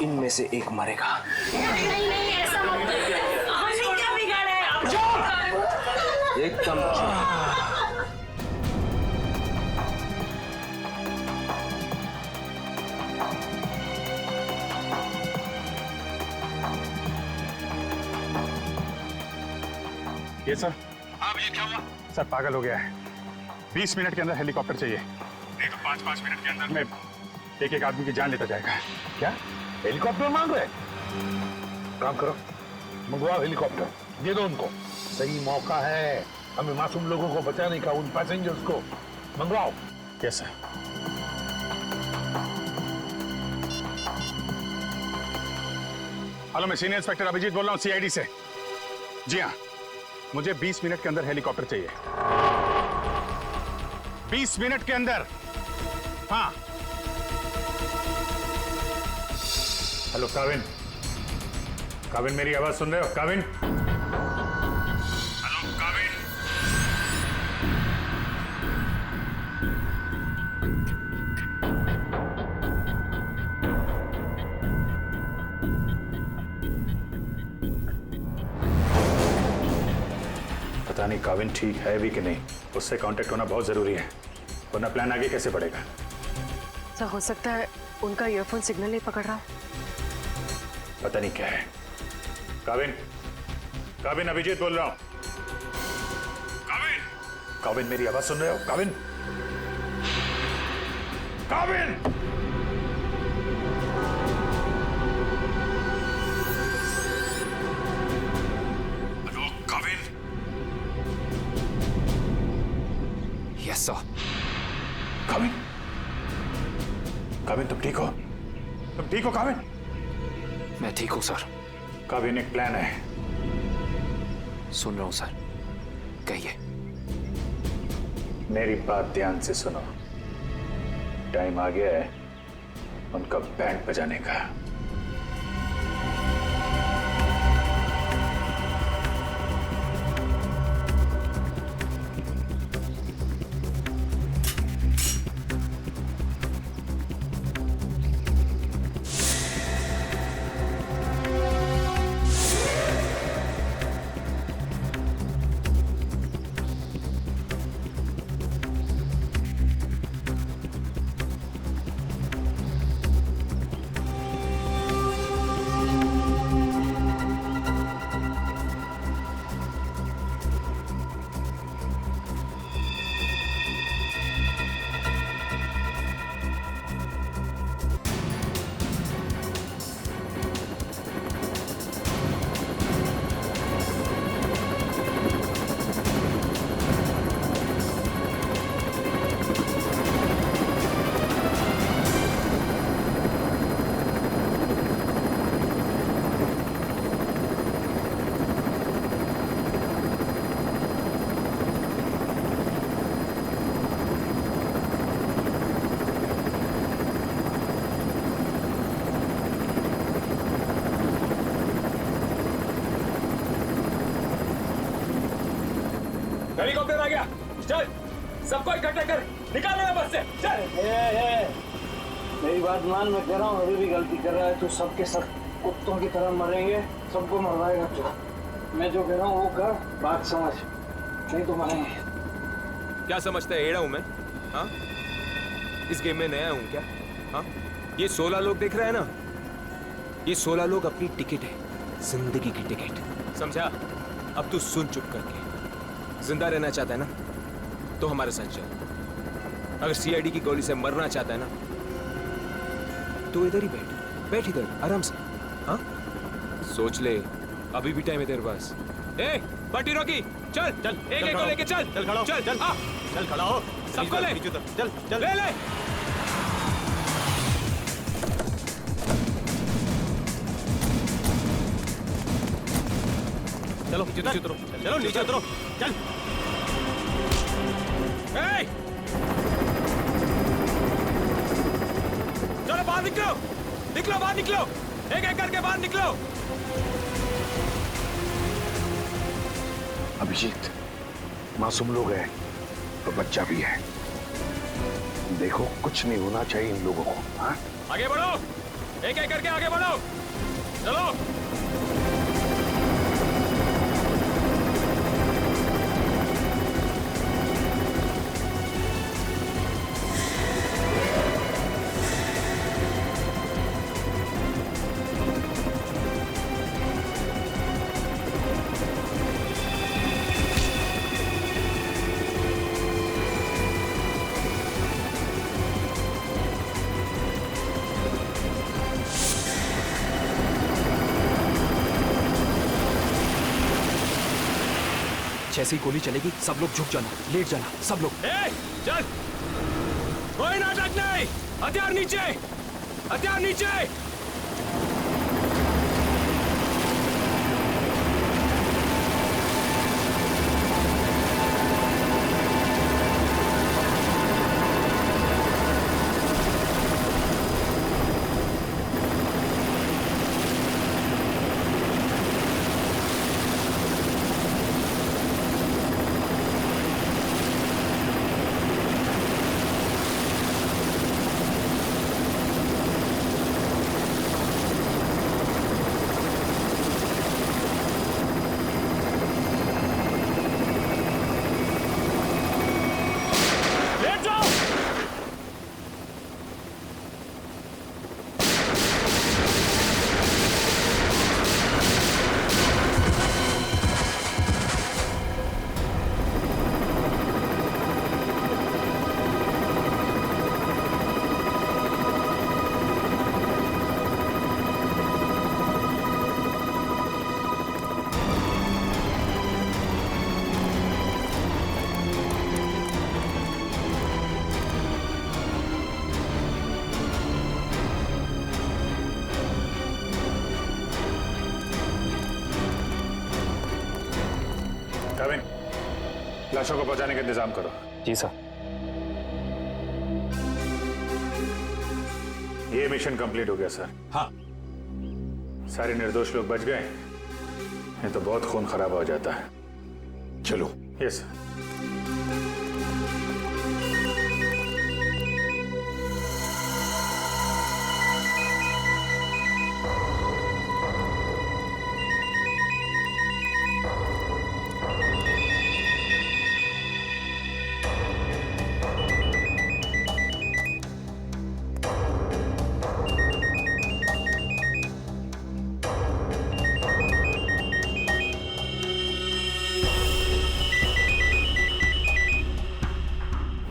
इनमें से एक मरेगा। नहीं नहीं ऐसा मत करो। हमने क्या बिगाड़ा है? अब एकदम चुप। ये सर। हाँ भैया, क्या हुआ? सर पागल हो गया है। 20 मिनट के अंदर हेलीकॉप्टर चाहिए, नहीं तो 5-5 मिनट के अंदर में एक आदमी की जान लेता जाएगा। क्या हेलीकॉप्टर मांग रहे? काम करो, मंगवाओ हेलीकॉप्टर, दे दो उनको। सही मौका है हमें मासूम लोगों को बचाने का, उन पैसेंजर्स को। मंगवाओ। Yes sir. हेलो, मैं सीनियर इंस्पेक्टर अभिजीत बोल रहा हूँ, सीआईडी से। जी हाँ, मुझे 20 मिनट के अंदर हेलीकॉप्टर चाहिए। 20 मिनट के अंदर। हाँ। हेलो काविन, काविन मेरी आवाज सुन रहे हो? काविन, हेलो काविन। पता नहीं काविन ठीक है भी कि नहीं, उससे कांटेक्ट होना बहुत जरूरी है, वरना प्लान आगे कैसे बढ़ेगा। सर हो सकता है उनका ईयरफोन सिग्नल नहीं पकड़ रहा। पता नहीं क्या है। काविन, काविन अभिजीत बोल रहा हूं। काविन, काविन मेरी आवाज सुन रहे हो? Kavin, Kavin. Hello Kavin. Yes sir. Kavin, Kavin तुम ठीक हो? तुम ठीक हो काविन? मैं ठीक हूं सर। काविन एक प्लान है। सुन रहा हूं सर, कहिए। मेरी बात ध्यान से सुनो। टाइम आ गया है उनका बैंड बजाने का। हेलीकॉप्टर आ गया, चल सबको इकट्ठा कर, निकाल रहा है बस से, चल। मेरी बात मान, मैं कह रहा हूँ अभी भी गलती कर रहा है तो सबके सब कुत्तों की तरह मरेंगे, सबको मरवाएगा तू। मैं जो कह रहा हूँ वो कर, बात समझ, नहीं तो मरेंगे। क्या समझता है एड़ा हूं मैं? हाँ, इस गेम में नया हूं क्या? हाँ, ये 16 लोग देख रहे हैं ना, ये 16 लोग अपनी टिकट है, जिंदगी की टिकट, समझा? अब तू सुन चुप करके। जिंदा रहना चाहता है ना तो हमारे साथ चल। अगर सीआईडी की गोली से मरना चाहता है ना तो इधर ही बैठ, बैठ इधर आराम से। हाँ, सोच ले, अभी भी टाइम है तेरे पास। ए पार्टी रोकी, चल चल, एक एक को लेके चल, चल खड़ा हो, चल चल, हाँ चल खड़ा हो, सबको ले, चल चल ले ले। चलो नीचे उतरो, चलो नीचे उतरो, चल। चलो बाहर निकलो, निकलो बाहर निकलो, एक एक करके बाहर निकलो। अभिजीत, मासूम लोग हैं तो बच्चा भी है, देखो कुछ नहीं होना चाहिए इन लोगों को। हाँ, आगे बढ़ो, एक एक करके आगे बढ़ो, चलो। जैसे ही गोली चलेगी सब लोग झुक जाना, लेट जाना, सब लोग। ए, चल, कोई नाटक नहीं, हथियार नीचे, हथियार नीचे। काविन, लाशों को पहुंचाने का इंतजाम करो। जी सर। ये मिशन कंप्लीट हो गया सर। हाँ। सारे निर्दोष लोग बच गए, नहीं तो बहुत खून खराब हो जाता है। चलो। Yes sir.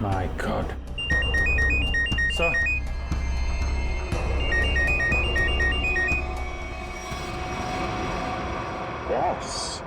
My God. Sir. Boss.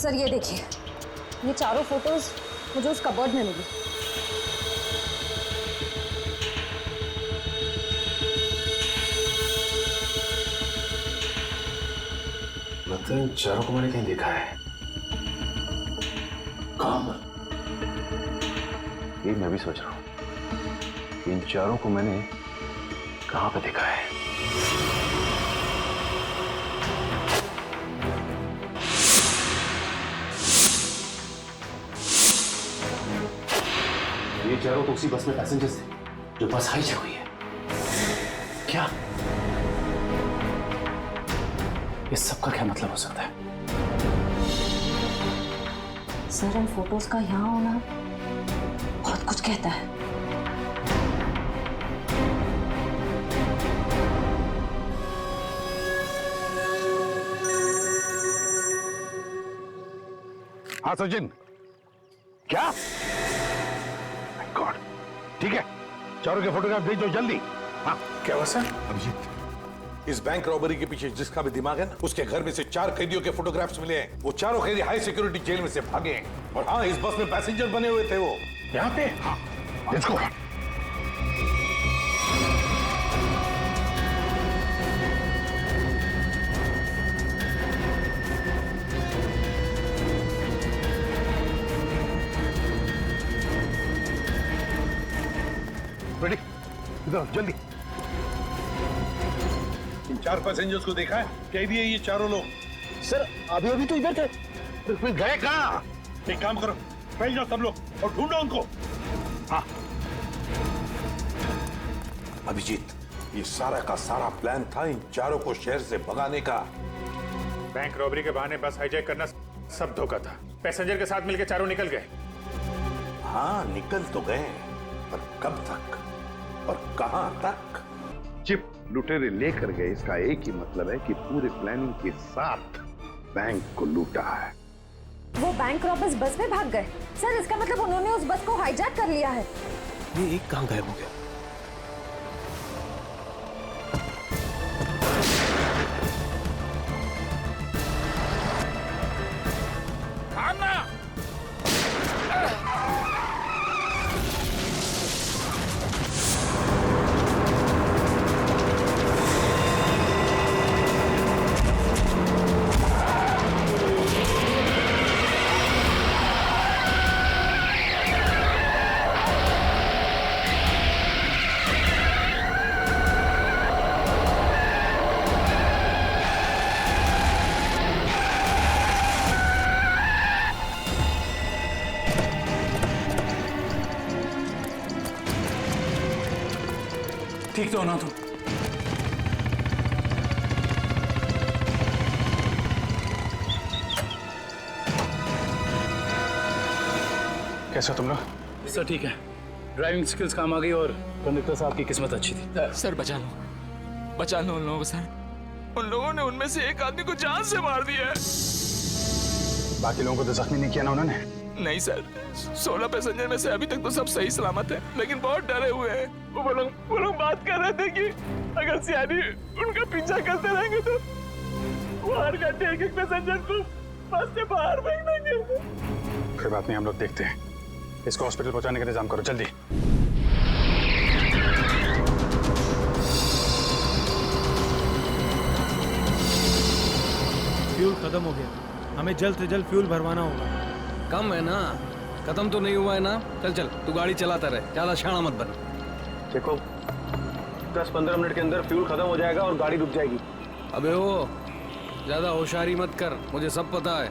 Sir ये देखिए, ये चारों फोटोज मुझे उस कबर्ड में मिली। लगता है इन चारों को मैंने कहीं देखा है। कहाँ? ये मैं भी सोच रहा हूँ, इन चारों को मैंने कहाँ पे देखा है। ये चारों तो उसी बस में पैसेंजर्स थे जो बस हाईजैक हुई है। क्या? इस सब का क्या मतलब हो सकता है? सर इन फोटोज का यहाँ होना बहुत कुछ कहता है। हाँ सचिन, क्या? गॉड, ठीक है, चारों के फोटोग्राफ भेजो जल्दी। हाँ क्या हुआ सर? अभिजीत, इस बैंक रॉबरी के पीछे जिसका भी दिमाग है ना, उसके घर में से 4 कैदियों के फोटोग्राफ्स मिले हैं। वो चारों कैदी हाई सिक्योरिटी जेल में से भागे हैं। और हाँ, इस बस में पैसेंजर बने हुए थे वो। यहाँ पे? हाँ, लेट्स गो। रेडी, इधर जल्दी। इन 4 पैसेंजर्स को देखा है? कैदी है ये चारों लोग। सर अभी अभी तो इधर थे। तो फिर गए कहाँ? एक काम करो, फैल जाओ सब लोग और ढूंढो उनको। हाँ अभिजीत, ये सारा का सारा प्लान था इन चारों को शहर से भगाने का। बैंक रॉबरी के बहाने बस हाईजैक करना सब धोखा था। पैसेंजर के साथ मिलकर चारों निकल गए। हाँ, निकल तो गए, पर कब तक और कहां तक? चिप लुटेरे लेकर गए, इसका एक ही मतलब है कि पूरे प्लानिंग के साथ बैंक को लूटा है। वो बैंक रॉबर्स बस में भाग गए। सर इसका मतलब उन्होंने उस बस को हाईजैक कर लिया है। ये एक कहाँ गायब हो गया? ठीक तो हो ना तुम? कैसे हो तुम लोग? सर ठीक है, ड्राइविंग स्किल्स काम आ गई और कंडक्टर साहब की किस्मत अच्छी थी। सर बचा लो उन लोगों को सर। उन लोगों ने उनमें से एक आदमी को जान से मार दिया है। बाकी लोगों को तो जख्मी नहीं किया ना उन्होंने? नहीं सर, 16 पैसेंजर में से अभी तक तो सब सही सलामत है, लेकिन बहुत डरे हुए हैं। वो लोग बात कर रहे थे कि अगर सियारी उनका पीछा करते रहेंगे तो वो हर घंटे एक पैसेंजर को बस से बाहर फेंक देंगे। कोई बात नहीं, हम लोग देखते हैं। इसको हॉस्पिटल पहुंचाने का इंतजाम करो जल्दी। फ्यूल खत्म हो गया, हमें जल्द से जल्द फ्यूल भरवाना होगा। कम है ना, खत्म तो नहीं हुआ है ना। चल तू गाड़ी चलाता रहे, ज्यादा शाना मत बन। देखो 10-15 मिनट के अंदर फ्यूल खत्म हो जाएगा और गाड़ी रुक जाएगी। अबे वो ज्यादा होशियारी मत कर, मुझे सब पता है।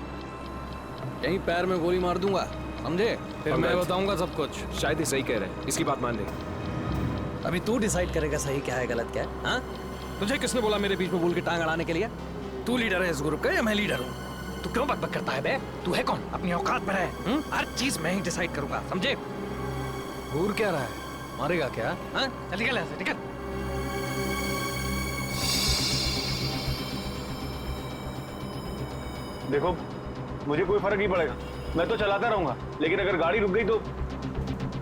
यहीं पैर में गोली मार दूंगा, समझे? फिर मैं बताऊंगा सब कुछ। शायद ही सही कह रहे हैं, इसकी बात मान ले। अभी तू डिसाइड करेगा सही क्या है गलत क्या है। हाँ, तुझे किसने बोला मेरे बीच में बोल के टांग अड़ाने के लिए? तू लीडर है इस ग्रुप का या मैं लीडर हूँ? तू क्यों बकबक करता है बे? तू है कौन? अपनी औकात पर है। हर चीज मैं ही डिसाइड करूंगा, समझे? घूर क्या रहा है? मारेगा क्या? हाँ, चल निकल ऐसे, निकल। देखो मुझे कोई फर्क नहीं पड़ेगा, मैं तो चलाता रहूंगा, लेकिन अगर गाड़ी रुक गई तो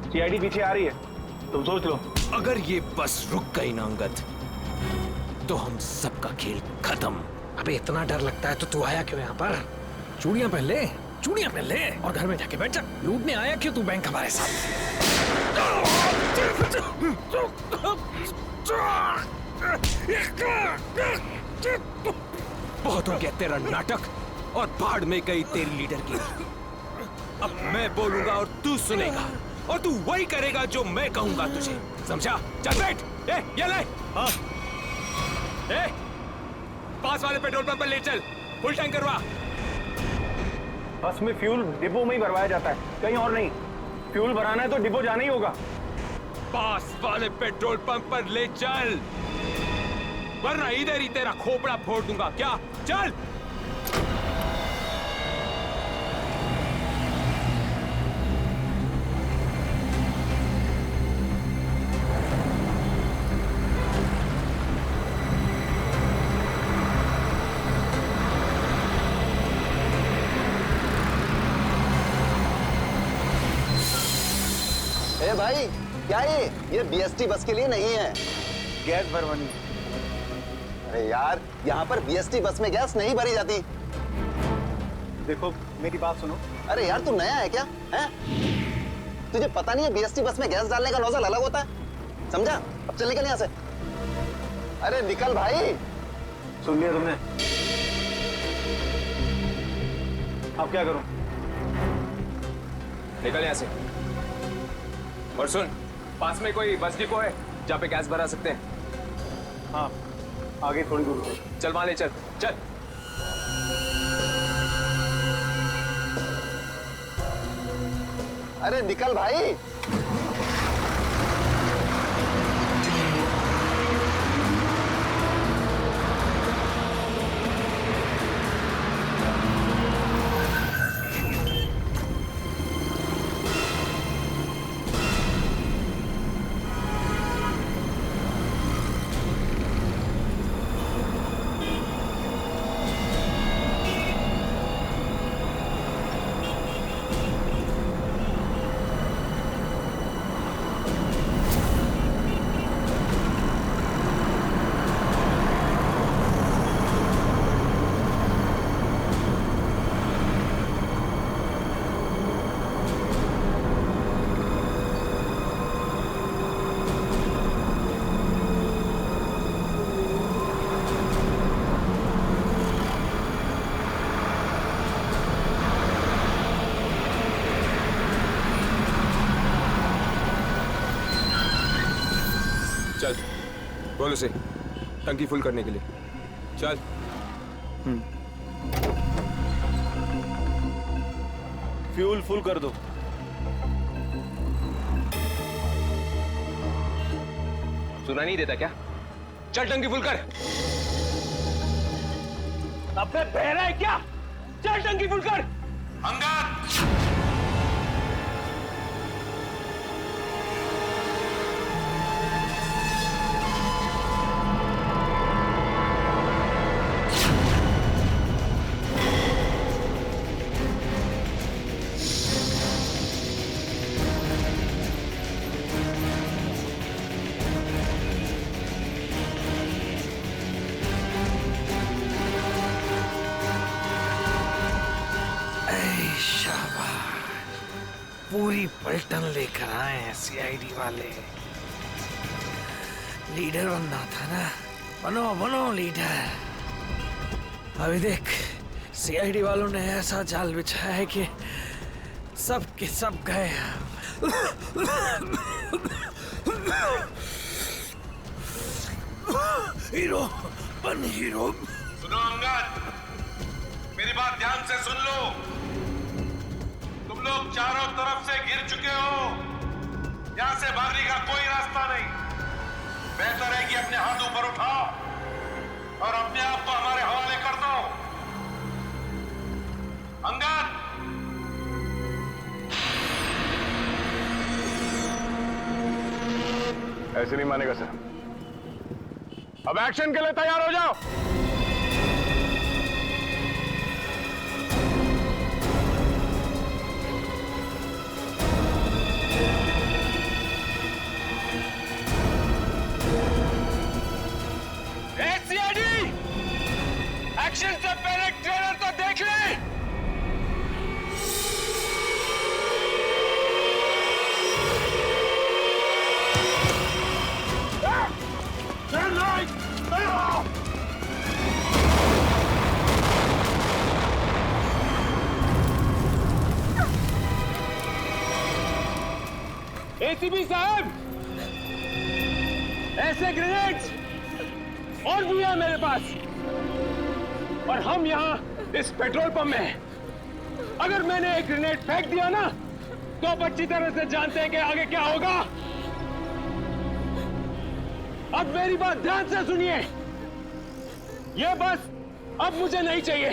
सीआईडी पीछे आ रही है, तुम सोच लो। अगर ये बस रुक गई ना अंगद, तो हम सबका खेल खत्म। अबे इतना डर लगता है तो तू आया क्यों यहाँ पर? चूड़ियां पहन ले, चूड़ियां पहन ले और घर में जाके बैठ जा। लूटने आया क्यों तू बैंक हमारे साथ? बहुत हो गया तेरा नाटक और भाड़ में गई तेरी लीडर की। अब मैं बोलूंगा और तू सुनेगा और तू वही करेगा जो मैं कहूंगा तुझे, समझा? चल बैठ। ये ले। हाँ। पास वाले पेट्रोल पंप पर ले चल, फुल टैंक करवा। बस में फ्यूल डिपो में ही भरवाया जाता है, कहीं और नहीं। फ्यूल भराना है तो डिपो जाना ही होगा। पास वाले पेट्रोल पंप पर ले चल। वरना इधर ही तेरा खोपड़ा फोड़ दूंगा। क्या? चल। ए भाई, क्या ये बीएसटी बस के लिए नहीं है। गैस भरवानी। अरे यार, यहाँ पर बीएसटी बस में गैस नहीं भरी जाती। देखो मेरी बात सुनो। अरे यार, तू नया है क्या? हैं? तुझे पता नहीं है बीएसटी बस में गैस डालने का नोजल अलग होता है? समझा? अब चल निकल यहाँ से। अरे निकल भाई। सुन लिया तुमने? अब क्या करूं? निकल यहाँ से। और सुन, पास में कोई बस डिपो है जहाँ पे गैस भरा सकते हैं? हाँ, आगे थोड़ी दूर। चल वहां ले चल। चल। अरे निकल भाई। चल, बोल उसे टंकी फुल करने के लिए। चल। फ्यूल फुल कर दो। सुना नहीं देता क्या? चल टंकी फुल कर। अबे बहरा है क्या? चल टंकी फुल कर। अंगद! पूरी पलटन लेकर आए हैं सीआईडी वाले। लीडर बनना था ना? बनो बनो लीडर। अभी देख, सीआईडी वालों ने ऐसा जाल बिछाया है कि सब के सब गए। हीरो बन हीरो। सुनो अंगद, मेरी बात ध्यान से सुन लो। तुम लोग चारों तरफ से घिर चुके हो। यहां से भागने का कोई रास्ता नहीं। बेहतर है कि अपने हाथ ऊपर उठाओ और अपने आप को हमारे हवाले कर दो। अंगद! ऐसे नहीं मानेगा सर। अब एक्शन के लिए तैयार हो जाओ। एक्शन से पहले ट्रेलर तो देख ले। एसीपी साहब, ऐसे ग्रेनेड्स और भी है मेरे पास, और हम यहाँ इस पेट्रोल पंप में हैं। अगर मैंने एक ग्रेनेड फेंक दिया ना, तो आप अच्छी तरह से जानते हैं कि आगे क्या होगा। अब मेरी बात ध्यान से सुनिए। ये बस अब मुझे नहीं चाहिए।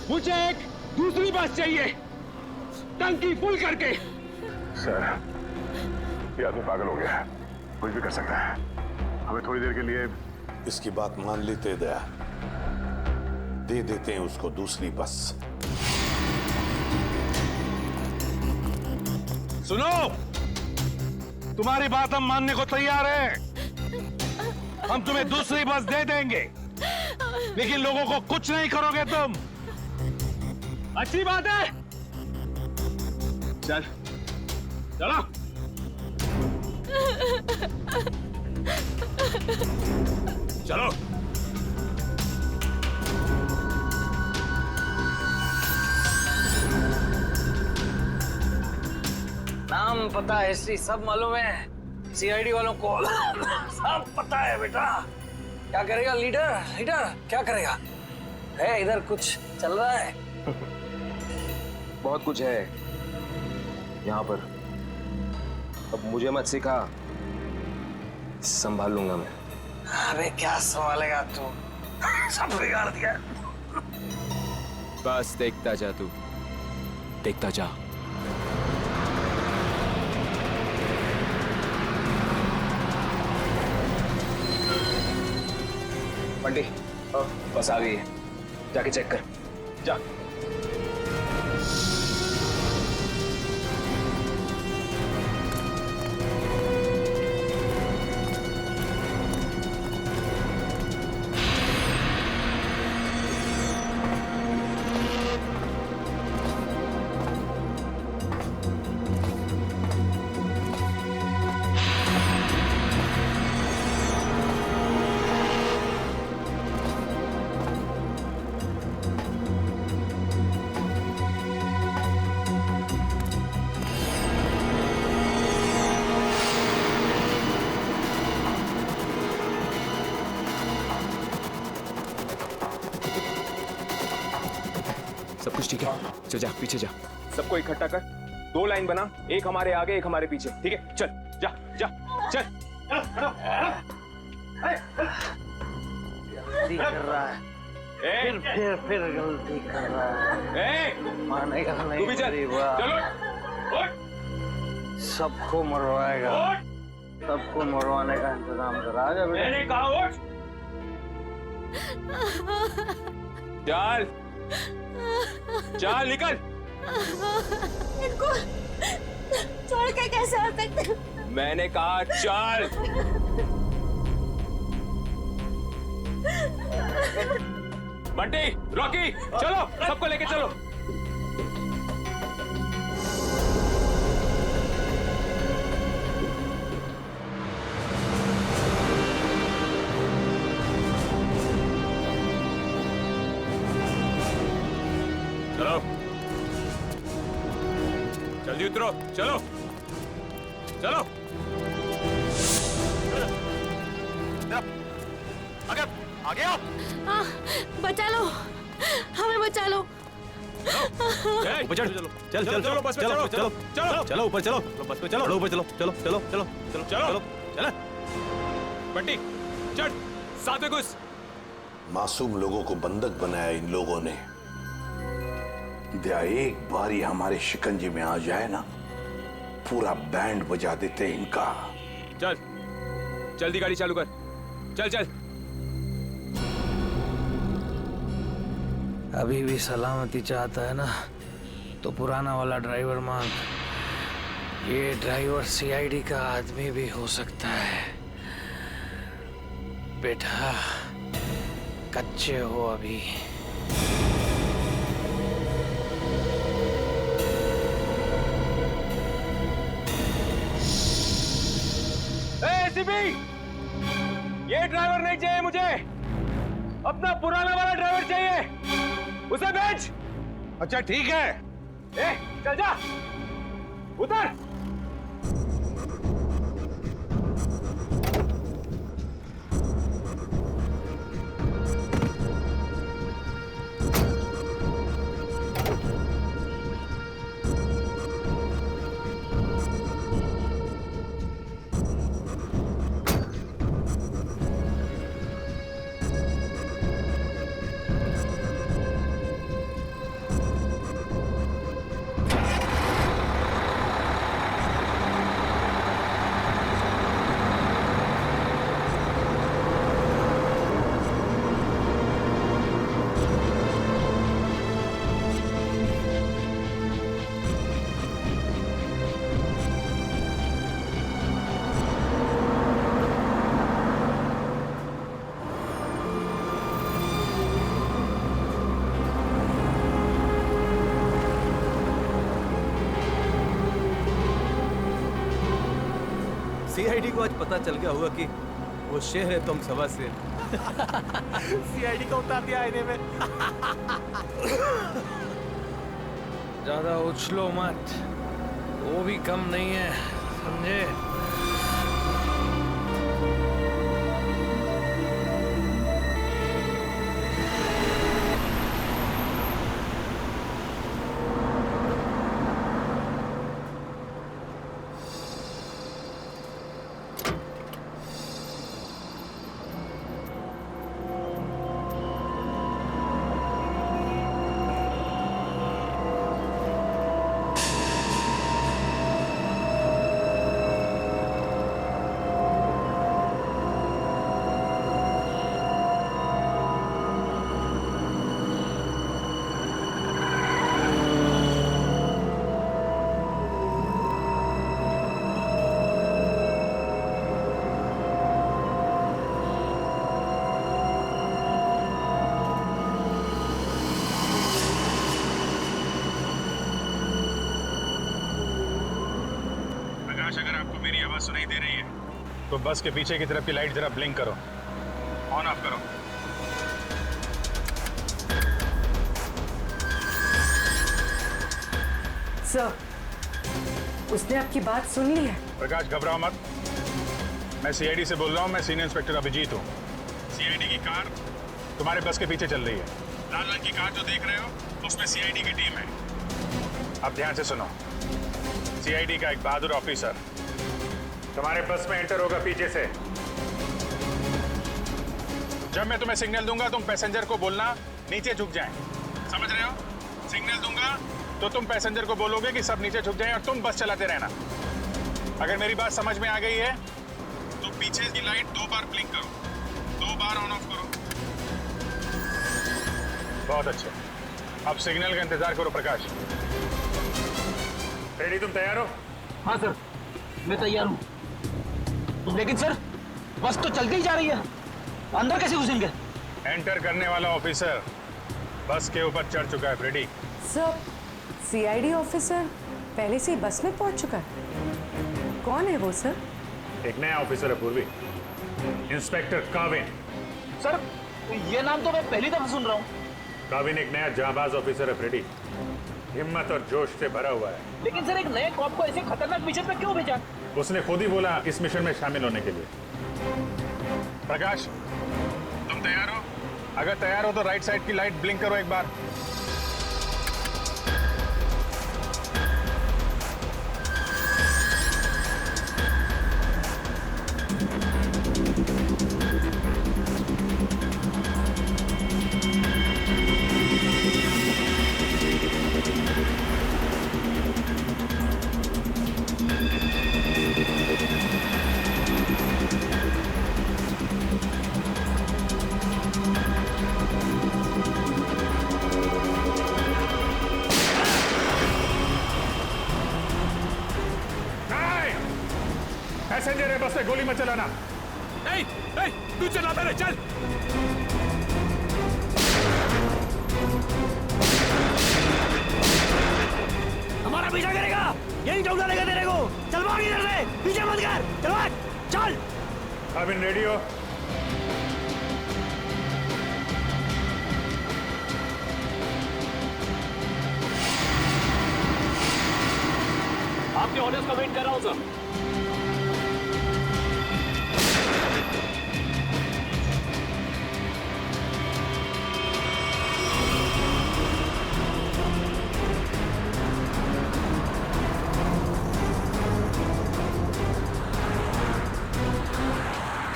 मुझे एक दूसरी बस चाहिए, टंकी फुल करके। सर, ये आदमी पागल हो गया है, कुछ भी कर सकता है। हमें थोड़ी देर के लिए इसकी बात मान लेते दया, दे देते हैं उसको दूसरी बस। सुनो, तुम्हारी बात हम मानने को तैयार हैं। हम तुम्हें दूसरी बस दे देंगे, लेकिन लोगों को कुछ नहीं करोगे तुम। अच्छी बात है, चल चलो। चलो। नाम पता हिस्ट्री सब मालूम है सीआईडी वालों को। सब पता है बेटा। क्या करेगा लीडर? लीडर क्या करेगा? है इधर कुछ चल रहा है? बहुत कुछ है यहाँ पर। अब मुझे मत सिखा, संभाल लूंगा मैं। अरे क्या संभालेगा तू? सब बिगाड़ दिया। बस देखता जा तू, देखता जा। बंटी, बस आ गई है, जाके चेक कर जा। सब कुछ ठीक है, चल जा, पीछे जा। सबको इकट्ठा कर, 2 लाइन बना, एक हमारे आगे एक हमारे पीछे, ठीक है? चल जा जा चल। गलती कर रहा है, फिर गलती कर रहा है। मानेगा नहीं। तू भी चल, चलो। सबको मरवाएगा, सबको मरवाने का इंतजाम कर। आजा बेटा। मैंने कहा उठ। चल चल निकल। इनको छोड़ के कैसे आ सकते? मैंने कहा चल। बंटी, रॉकी, चलो, सबको लेके चलो। चलो, जल्दी उतरो, चलो चलो। आगे आओ। बचा लो, हमें बचा लो। ऊपर चढ़, चलो चल चल चलो बस पे चलो चलो चलो चलो ऊपर चलो बस पे चलो ऊपर चलो चलो चलो चलो चलो चलो चलो। बंटी चढ़, साथ में घुस। मासूम लोगों को बंधक बनाया इन लोगों ने। दया एक बारी हमारे शिकंजे में आ जाए ना, पूरा बैंड बजा देते इनका। चल, जल्दी गाड़ी चालू कर, चल चल। अभी भी सलामती चाहता है ना, तो पुराना वाला ड्राइवर मांग। ये ड्राइवर सीआईडी का आदमी भी हो सकता है। बेटा, कच्चे हो अभी। एसीपी, ये ड्राइवर नहीं चाहिए मुझे, अपना पुराना वाला ड्राइवर चाहिए। उसे भेज। अच्छा ठीक है। चल जा, उतर। सीआईडी को आज पता चल गया होगा कि वो शेर है तुम सवा शेर। सीआईडी को उतार दिया आईने में। ज्यादा उछलो मत, वो भी कम नहीं है, समझे? अगर आपको मेरी आवाज सुनाई दे रही है तो बस के पीछे की तरफ की लाइट जरा ब्लिंक करो, ऑन ऑफ करो। सर, उसने आपकी बात सुन ली है। प्रकाश घबराओ मत, मैं सीआईडी से बोल रहा हूँ। मैं सीनियर इंस्पेक्टर अभिजीत हूँ। सीआईडी की कार तुम्हारे बस के पीछे चल रही है। लाल रंग की कार जो देख रहे हो उसमें सीआईडी की टीम है। अब ध्यान से सुनो, सीआईडी का एक बहादुर ऑफिसर तुम्हारे बस में एंटर होगा पीछे से। जब मैं तुम्हें सिग्नल दूंगा तुम पैसेंजर को बोलना नीचे झुक जाएं। समझ रहे हो? सिग्नल दूंगा तो तुम पैसेंजर को बोलोगे कि सब नीचे झुक जाएं और तुम बस चलाते रहना। अगर मेरी बात समझ में आ गई है तो पीछे की लाइट 2 बार ब्लिंक करो, 2 बार ऑन ऑफ करो। बहुत अच्छे, अब सिग्नल का इंतजार करो। प्रकाश रेडी, तुम तैयार हो? हाँ सर, मैं तैयार हूँ। लेकिन सर, बस तो चलती ही जा रही है, अंदर कैसे घुसेंगे? एंटर करने वाला ऑफिसर बस के ऊपर चढ़ चुका है। फ्रेडी सर, सीआईडी ऑफिसर पहले से ही बस में पहुंच चुका है। कौन है वो सर? एक नया ऑफिसर है पूर्वी, इंस्पेक्टर काविन। सर, ये नाम तो मैं पहली दफा सुन रहा हूँ। काविन एक नया जांबाज ऑफिसर है फ्रेडी, हिम्मत और जोश से भरा हुआ है। लेकिन सर, एक नए कॉप को ऐसे खतरनाक मिशन पे क्यों भेजा? उसने खुद ही बोला इस मिशन में शामिल होने के लिए। प्रकाश, तुम तैयार हो? अगर तैयार हो तो राइट साइड की लाइट ब्लिंक करो एक बार। पैसेंजर है, बस में गोली मत चलाना। नहीं, नहीं, तू चला पहले, चल। हमारा पीछा करेगा, यही ठोक डालेगा तेरे को। चल भाग इधर से, पीछे मत कर, चल भाग, चल। काविन रेडी हो? आपके ऑर्डर्स का वेट कर रहा हूं सर।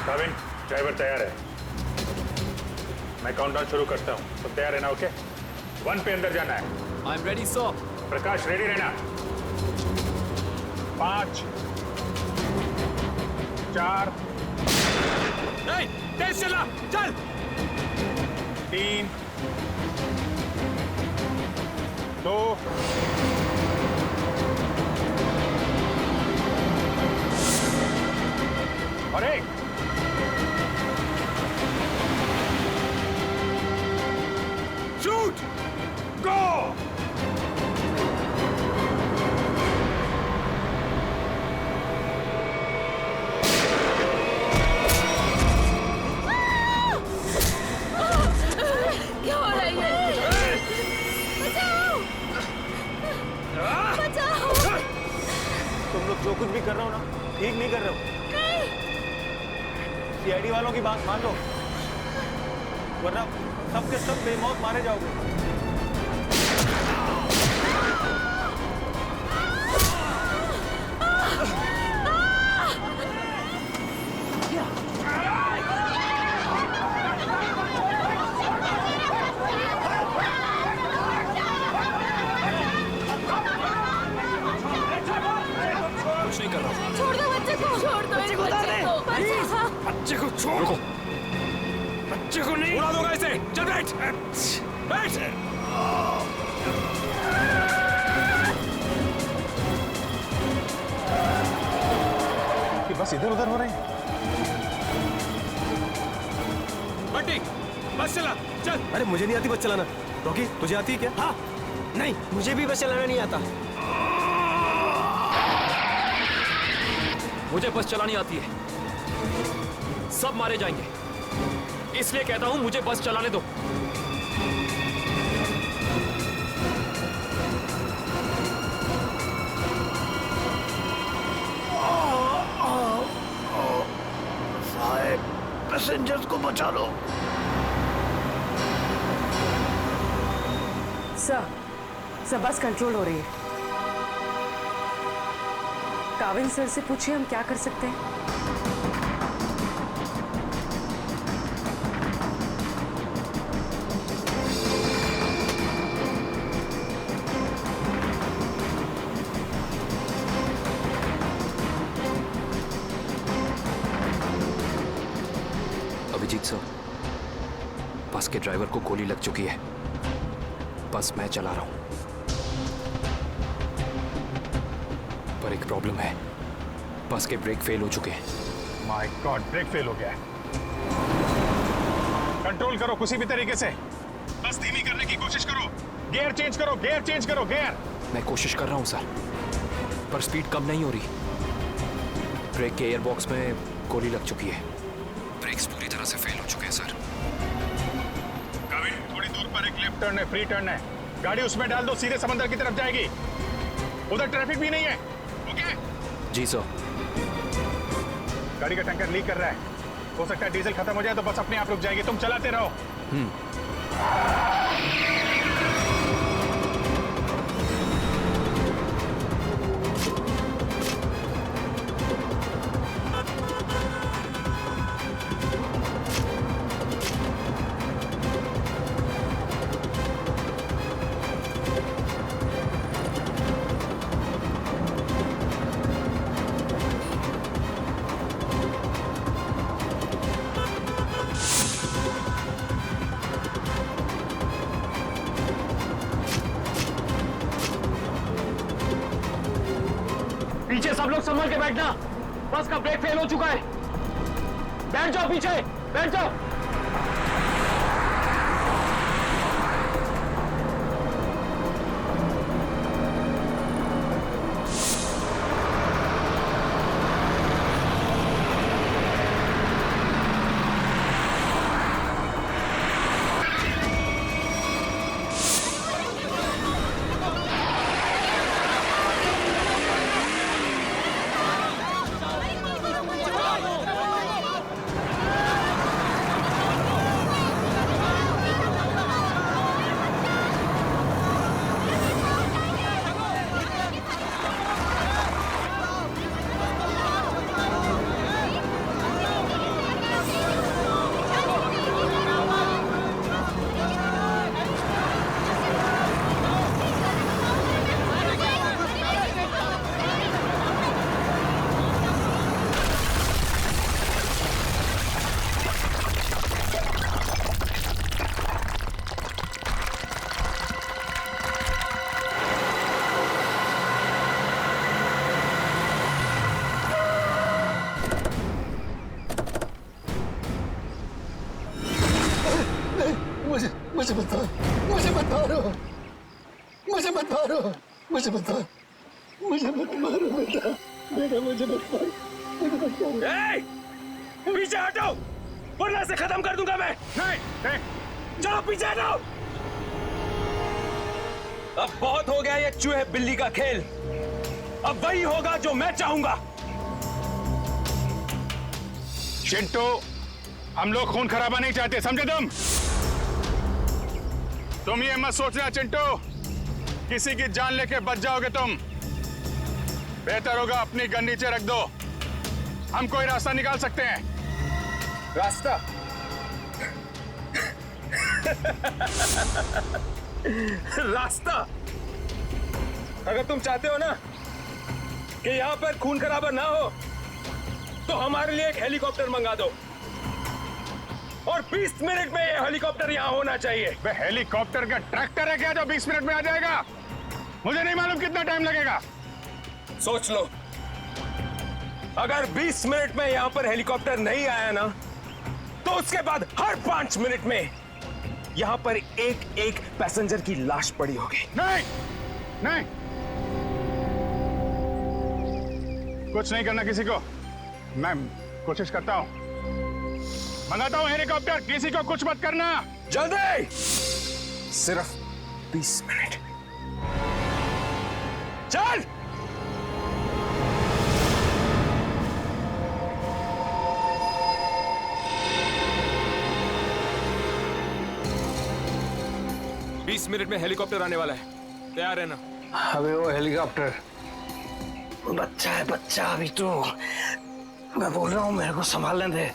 काविन, ड्राइवर तैयार है। मैं काउंटडाउन शुरू करता हूँ, तुम तैयार रहना। ओके, 1 पे अंदर जाना है। I am ready sir. Prakash ready रहना। 5 4 नहीं, तेज चला, चल। 3 2 और 1। शूट, गो। वरना सबके सब बेमौत मारे जाओगे। कुछ नहीं कर रहा। छोड़ दो बच्चे को, छोड़ दो बच्चे को, बच्चे को छोड़, बच्चे को नहीं उड़ा दूंगा इसे। चल बैठ, बैठ। कि बस इधर उधर हो रही है। बंटी बस चला, चल। अरे मुझे नहीं आती बस चलाना। रॉकी तुझे आती है क्या? हाँ, नहीं मुझे भी बस चलाना नहीं आता। मुझे बस चलानी आती है। सब मारे जाएंगे, इसलिए कहता हूं मुझे बस चलाने दो। साहब, पैसेंजर्स को बचा लो। सर बस कंट्रोल हो रही है। काविल सर से पूछिए हम क्या कर सकते हैं। अभिजीत सर, बस के ड्राइवर को गोली लग चुकी है। बस मैं चला रहा हूं, पर एक प्रॉब्लम है। बस के ब्रेक फेल हो चुके हैं। माय गॉड, ब्रेक फेल हो गया है। कंट्रोल करो किसी भी तरीके से। बस धीमी करने की कोशिश करो। गियर चेंज करो, गियर चेंज करो, गियर। मैं कोशिश कर रहा हूं सर, पर स्पीड कम नहीं हो रही। ब्रेक के एयरबॉक्स में गोली लग चुकी है। ब्रेक्स पूरी तरह से फेल हो चुके हैं सर। काविल, थोड़ी दूर पर एक लेफ्ट टर्न है, फ्री टर्न है। गाड़ी उसमें डाल दो, सीधे समंदर की तरफ जाएगी। उधर ट्रैफिक भी नहीं है। ओके? जी सर। गाड़ी का टैंकर लीक कर रहा है। हो सकता है डीजल खत्म हो जाए तो बस अपने आप रुक जाएगी। तुम चलाते रहो। पीछे सब लोग संभल के बैठना। बस का ब्रेक फेल हो चुका है। बैठ जाओ पीछे, बैठ जाओ। मुझे मत मारो, मुझे मत मारो, मुझे मत मारो, मुझे मत मारो, मुझे मत मारो बेटा, बेटा मुझे मत मारो, मुझे मत मारो। पीछे हटो, वरना से खत्म कर दूंगा मैं। नहीं, चलो पीछे हटो। अब बहुत हो गया ये चूहे बिल्ली का खेल। अब वही होगा जो मैं चाहूंगा। चिंटू, हम लोग खून खराबा नहीं चाहते, समझे तुम? तुम ये मत सोचना चिंटू, किसी की जान लेके बच जाओगे तुम। बेहतर होगा अपनी गन नीचे रख दो, हम कोई रास्ता निकाल सकते हैं। रास्ता? रास्ता? अगर तुम चाहते हो ना कि यहां पर खून खराबा ना हो तो हमारे लिए एक हेलीकॉप्टर मंगा दो, और 20 मिनट में ये हेलीकॉप्टर यहां होना चाहिए। बे हेलीकॉप्टर का ट्रैक्टर है क्या जो 20 मिनट में आ जाएगा? मुझे नहीं मालूम कितना टाइम लगेगा। सोच लो, अगर 20 मिनट में यहां पर हेलीकॉप्टर नहीं आया ना तो उसके बाद हर 5 मिनट में यहां पर एक एक पैसेंजर की लाश पड़ी होगी। नहीं नहीं, कुछ नहीं करना किसी को। मैं कोशिश करता हूं, मंगाता हूं हेलीकॉप्टर, किसी को कुछ मत करना। जल्दी, सिर्फ 20 मिनट। चल। बीस मिनट में हेलीकॉप्टर आने वाला है, तैयार है ना? अबे वो हेलीकॉप्टर बच्चा है, बच्चा अभी तो। मैं बोल रहा हूँ मेरे को संभालने दे।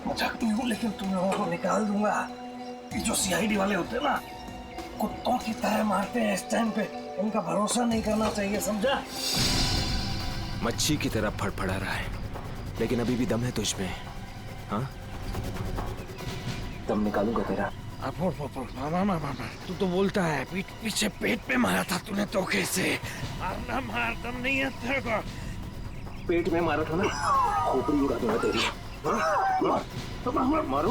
मजाक नहीं हूँ, लेकिन तुम लोगों को निकाल दूंगा। ये जो सीआईडी वाले होते हैं ना, कुत्तों की तरह मारते हैं इस टाइम पे। उनका भरोसा नहीं करना चाहिए, समझा? मच्छी की तरह फड़फड़ा रहा है, लेकिन अभी भी दम है तुझ में। हाँ, दम निकालूंगा तेरा। तू तो बोलता है, पीछे पेट पे मारा था तूने धोखे से। मारना मार, दम नहीं है तेरे को। पेट में मारा था ना, खोपड़ी उड़ा दूंगा तेरी। मारू मारू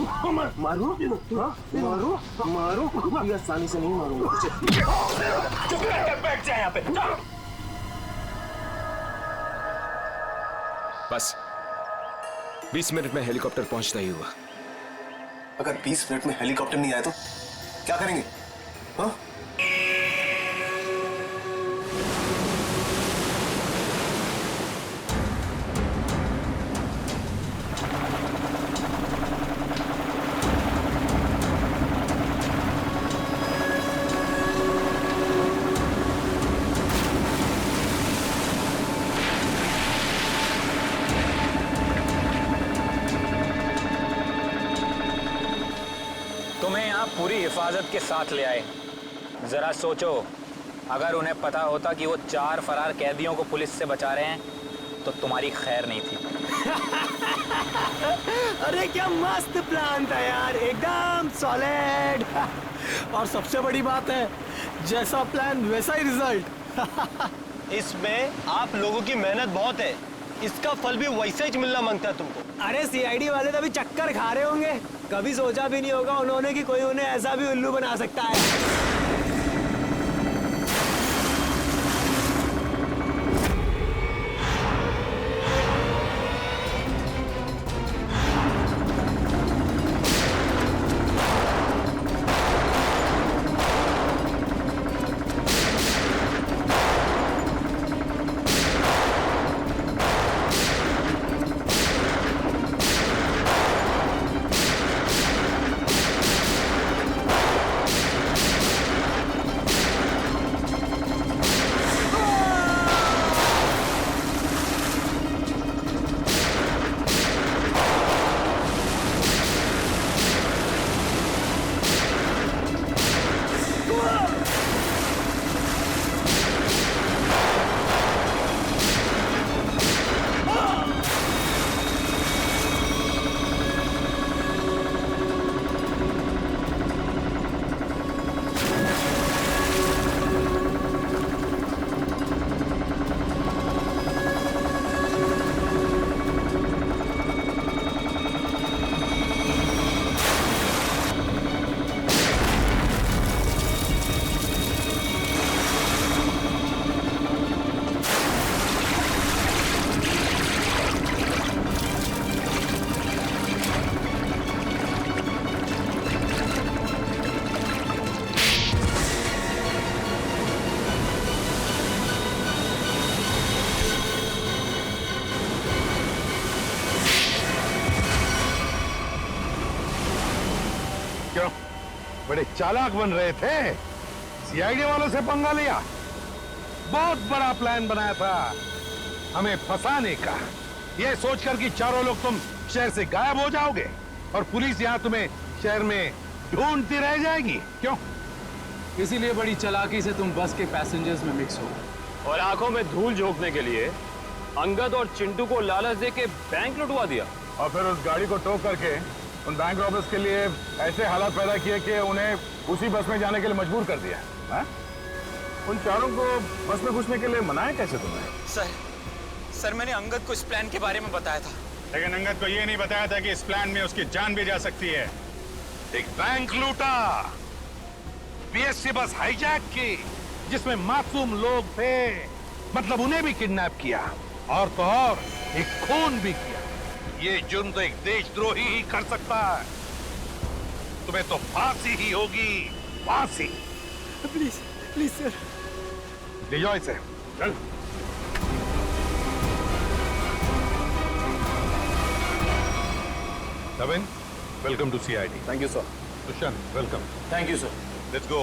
मारू मारू, ये आसानी से नहीं मारूंगा। चुप रह, बैठ जा यहाँ पे। बस 20 मिनट में हेलीकॉप्टर पहुंचता ही हुआ। अगर 20 मिनट में हेलीकॉप्टर नहीं आया तो क्या करेंगे? हाँ? पूरी हिफाजत के साथ ले आए। जरा सोचो, अगर उन्हें पता होता कि वो 4 फरार कैदियों को पुलिस से बचा रहे हैं तो तुम्हारी खैर नहीं थी। अरे क्या मस्त प्लान था यार, एकदम सॉलिड। और सबसे बड़ी बात है, जैसा प्लान वैसा ही रिजल्ट। इसमें आप लोगों की मेहनत बहुत है, इसका फल भी वैसा ही मिलना मांगता है तुमको। अरे सीआईडी वाले तो अभी चक्कर खा रहे होंगे। कभी सोचा भी नहीं होगा उन्होंने कि कोई उन्हें ऐसा भी उल्लू बना सकता है। बड़े चालाक बन रहे थे, सीआईडी वालों से पंगा लिया। बहुत बड़ा प्लान बनाया था हमें फंसाने का, ये सोचकर कि चारों लोग तुम शहर से गायब हो जाओगे और पुलिस यहाँ तुम्हें शहर में ढूंढती रह जाएगी। क्यों? इसीलिए बड़ी चालाकी से तुम बस के पैसेंजर्स में मिक्स हो और आंखों में धूल झोंकने के लिए अंगद और चिंटू को लालच देके बैंक लुटवा दिया और फिर उस गाड़ी को टो करके उन बैंक रॉबर्स के लिए ऐसे हालात पैदा किए कि उन्हें उसी बस में जाने के लिए मजबूर कर दिया। हा? उन चारों को बस में घुसने के लिए मनाया कैसे तुमने? सर मैंने अंगद को इस प्लान के बारे में बताया था। लेकिन अंगद को ये नहीं बताया था कि इस प्लान में उसकी जान भी जा सकती है। एक बैंक लूटा, बीएसटी बस हाईजैक की जिसमें मासूम लोग थे, मतलब उन्हें भी किडनैप किया और तो और एक खून भी किया। ये जुर्म तो एक देशद्रोही ही कर सकता है। तुम्हें तो फांसी ही होगी, फांसी। प्लीज प्लीज सर, ले जाओ इसे, चल। Navin, welcome to CID. Thank you, sir. Dushyant, welcome. Thank you, sir. Let's go.